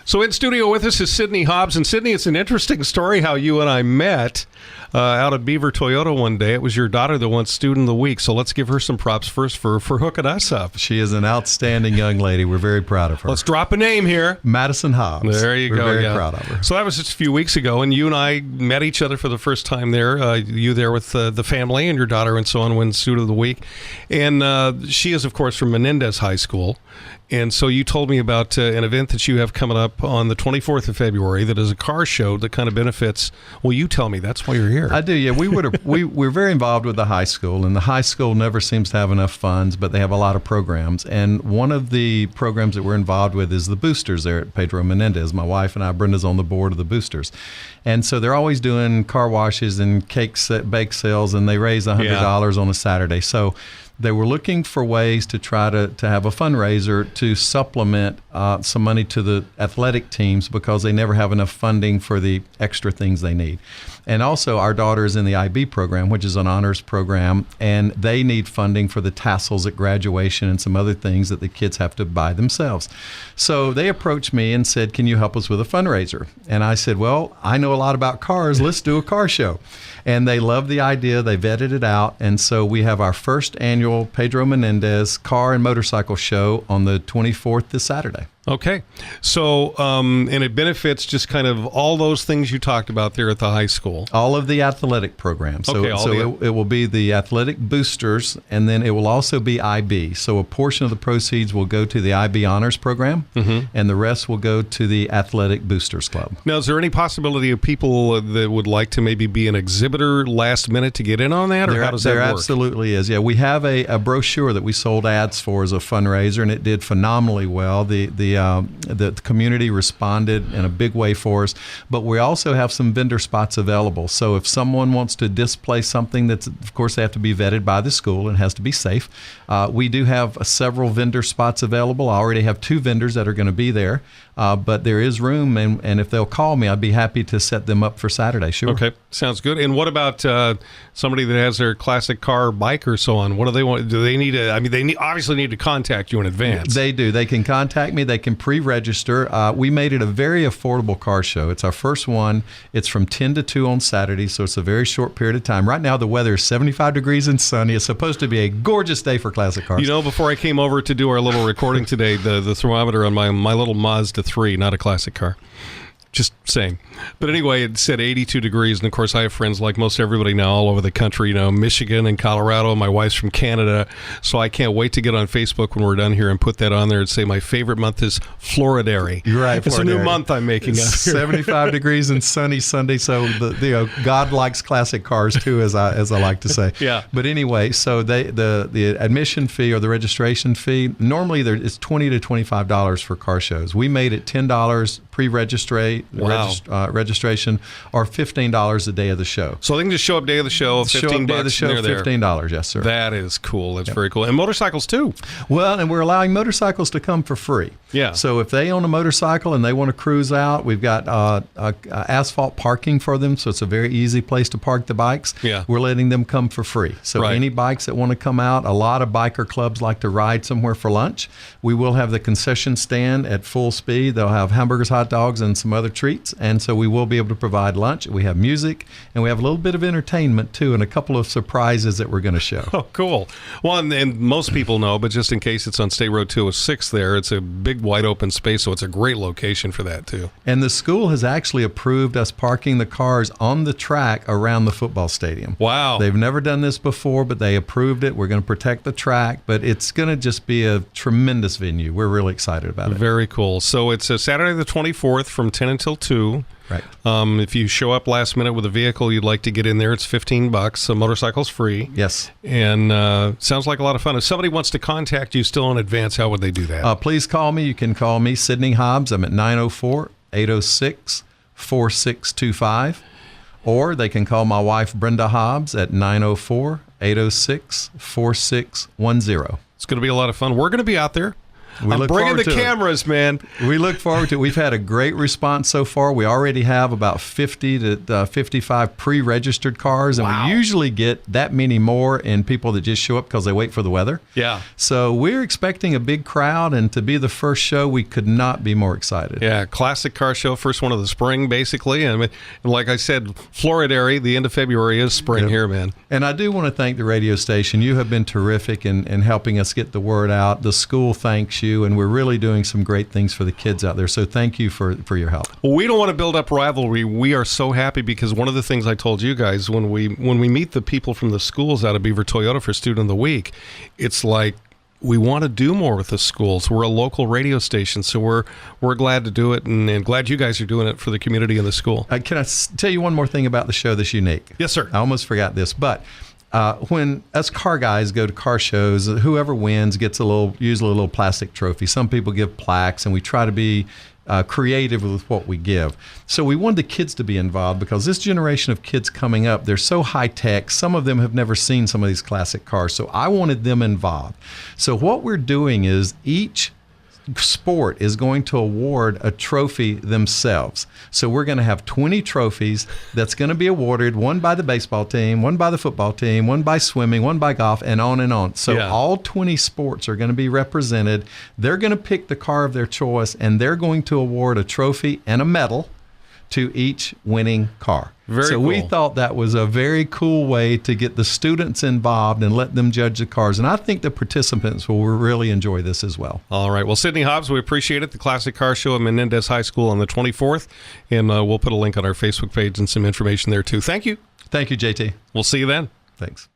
So in studio with us is Sidney Hobbs. And Sidney, it's an interesting story how you and I met out at Beaver Toyota one day. It was your daughter that won Student of the Week. So let's give her some props first for hooking us up. She is an outstanding young lady. We're very proud of her. Let's drop a name here. Madison Hobbs. There you go. We're very proud of her. So that was just a few weeks ago, and you and I met each other for the first time there. You there with the family and your daughter and so on, win Student of the Week. And she is, of course, from Menendez High School. And so you told me about an event that you have coming up on the 24th of February that is a car show that kind of benefits. Well, you tell me. That's why you're here. I do, yeah. We're very involved with the high school, and the high school never seems to have enough funds, but they have a lot of programs. And one of the programs that we're involved with is the Boosters there at Pedro Menendez. My wife and I, Brenda's on the board of the Boosters. And so they're always doing car washes and bake sales, and they raise $100 on a Saturday. So they were looking for ways to try to have a fundraiser to supplement some money to the athletic teams because they never have enough funding for the extra things they need. And also our daughter is in the IB program, which is an honors program, and they need funding for the tassels at graduation and some other things that the kids have to buy themselves. So they approached me and said, can you help us with a fundraiser? And I said, well, I know a lot about cars. Let's do a car show. And they loved the idea. They vetted it out. And so we have our first annual Pedro Menendez car and motorcycle show on the 24th this Saturday. Okay. So, and it benefits just kind of all those things you talked about there at the high school. All of the athletic programs. So, it will be the athletic boosters, and then it will also be IB. So a portion of the proceeds will go to the IB honors program, and the rest will go to the athletic boosters club. Now, is there any possibility of people that would like to maybe be an exhibitor last minute to get in on that, or how does that work? There absolutely is. Yeah, we have a brochure that we sold ads for as a fundraiser, and it did phenomenally well. The community responded in a big way for us, but we also have some vendor spots available. So if someone wants to display something that's, of course, they have to be vetted by the school and has to be safe. We do have several vendor spots available. I already have 2 vendors that are going to be there, but there is room, and if they'll call me, I'd be happy to set them up for Saturday. Sure. Okay, sounds good. And what about somebody that has their classic car, bike, or so on? What do they want? Do they need to? I mean, they obviously need to contact you in advance. They do. They can contact me. They can pre-register. We made it a very affordable car show. It's our first one. It's from 10 to 2 on Saturday, so it's a very short period of time. Right now, the weather is 75 degrees and sunny. It's supposed to be a gorgeous day for classic cars. You know, before I came over to do our little recording today, the thermometer on my little Mazda 3, not a classic car. Just saying. But anyway, it said 82 degrees. And of course, I have friends like most everybody now all over the country, Michigan and Colorado. My wife's from Canada. So I can't wait to get on Facebook when we're done here and put that on there and say my favorite month is Floridary. You're right. It's a new month I'm making up here. 75 degrees and sunny Sunday. So God likes classic cars too, as I like to say. Yeah. But anyway, so the admission fee or the registration fee, normally it's $20 to $25 for car shows. We made it $10 registration, or $15 the day of the show. So they can just show up day of the show, $15. Day of the show, $15, yes, sir. That is cool. That's very cool. And motorcycles too. Well, and we're allowing motorcycles to come for free. Yeah. So if they own a motorcycle and they want to cruise out, we've got asphalt parking for them, so it's a very easy place to park the bikes. Yeah. We're letting them come for free. So any bikes that want to come out, a lot of biker clubs like to ride somewhere for lunch. We will have the concession stand at full speed. They'll have hamburgers, hot dogs, and some other treats, and so we will be able to provide lunch. We have music, and we have a little bit of entertainment too, and a couple of surprises that we're going to show. Oh, cool. Well, and most people know, but just in case, it's on State Road 206 there. It's a big, wide open space, so it's a great location for that too. And the school has actually approved us parking the cars on the track around the football stadium. Wow. They've never done this before, but they approved it. We're going to protect the track, but it's going to just be a tremendous venue. We're really excited about it. Very cool. So it's a Saturday the 24th from 10 until 2. Right. If you show up last minute with a vehicle you'd like to get in there, it's $15. So motorcycle's free. Yes. And sounds like a lot of fun. If somebody wants to contact you still in advance, how would they do that? Please call me. You can call me, Sidney Hobbs. I'm at 904-806-4625. Or they can call my wife, Brenda Hobbs, at 904-806-4610. It's going to be a lot of fun. We're going to be out there. I'm bringing the cameras, man. We look forward to it. We've had a great response so far. We already have about 50 to 55 pre-registered cars, and we usually get that many more in people that just show up because they wait for the weather. Yeah. So we're expecting a big crowd, and to be the first show, we could not be more excited. Yeah, classic car show, first one of the spring, basically. And like I said, Floridary, the end of February is spring here, man. And I do want to thank the radio station. You have been terrific in helping us get the word out. The school thanks you, and we're really doing some great things for the kids out there. So thank you for your help. Well, we don't want to build up rivalry. We are so happy because one of the things I told you guys when we meet the people from the schools out of Beaver Toyota for Student of the Week, it's like we want to do more with the schools. We're a local radio station, so we're glad to do it, and glad you guys are doing it for the community and the school. Can I tell you one more thing about the show that's unique? Yes, sir. I almost forgot this, but when us car guys go to car shows, whoever wins gets usually a little plastic trophy. Some people give plaques, and we try to be creative with what we give. So we wanted the kids to be involved because this generation of kids coming up, they're so high tech. Some of them have never seen some of these classic cars. So I wanted them involved. So what we're doing is each sport is going to award a trophy themselves. So we're going to have 20 trophies that's going to be awarded, one by the baseball team, one by the football team, one by swimming, one by golf, and on and on. So all 20 sports are going to be represented. They're going to pick the car of their choice, and they're going to award a trophy and a medal to each winning car. Very cool. We thought that was a very cool way to get the students involved and let them judge the cars. And I think the participants will really enjoy this as well. All right. Well, Sidney Hobbs, we appreciate it. The Classic Car Show at Menendez High School on the 24th. And we'll put a link on our Facebook page and some information there, too. Thank you. Thank you, JT. We'll see you then. Thanks.